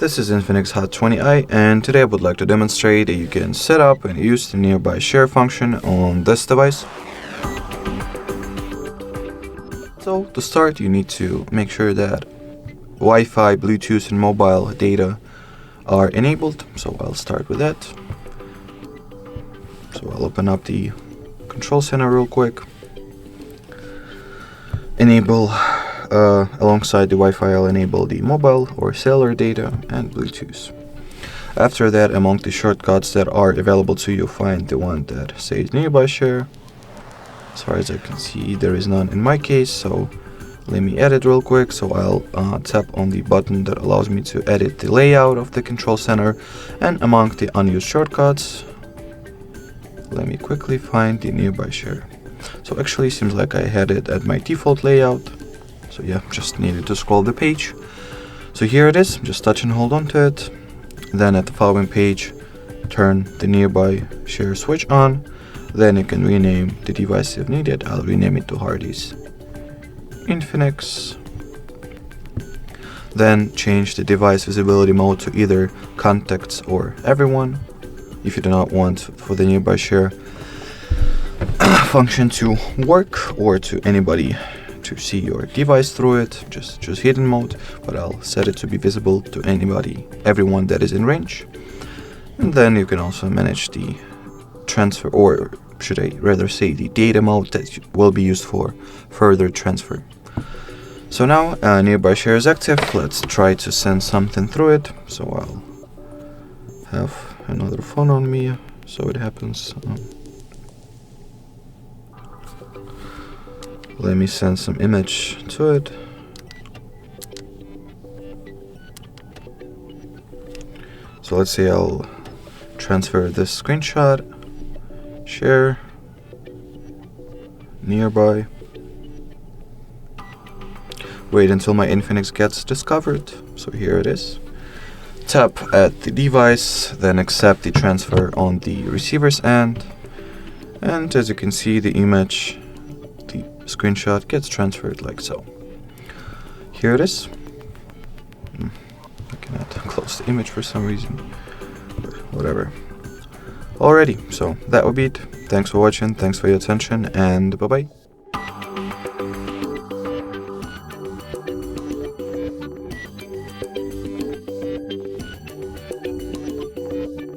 This is Infinix Hot 20i, and today I would like to demonstrate that you can set up and use the nearby share function on this device. So to start, you need to make sure that Wi-Fi, Bluetooth and mobile data are enabled. So I'll start with that. So I'll open up the control center real quick. Enable alongside the Wi-Fi, I'll enable the mobile or cellular data and Bluetooth. After that, among the shortcuts that are available to you, find the one that says nearby share. As far as I can see, there is none in my case, so let me edit real quick. So I'll tap on the button that allows me to edit the layout of the control center, and among the unused shortcuts, let me quickly find the nearby share. So actually seems like I had it at my default layout. So yeah, just needed to scroll the page. So here it is, just touch and hold on to it. Then at the following page, turn the nearby share switch on. Then you can rename the device if needed. I'll rename it to Infinix. Then change the device visibility mode to either contacts or everyone, if you do not want for the nearby share function to work or to anybody to see your device through it. Just choose hidden mode, but I'll set it to be visible to everyone that is in range. And then you can also manage the transfer, or should I rather say the data mode that will be used for further transfer. So now nearby share is active. Let's try to send something through it. So I'll have another phone on me so it happens. Let me send some image to it. So let's say I'll transfer this screenshot, share, nearby. Wait until my Infinix gets discovered. So here it is. Tap at the device, then accept the transfer on the receiver's end. And as you can see, the image, the screenshot gets transferred like so. Here it is. I cannot close the image for some reason, but whatever. Alrighty, so that would be it. Thanks for watching, thanks for your attention, and bye bye.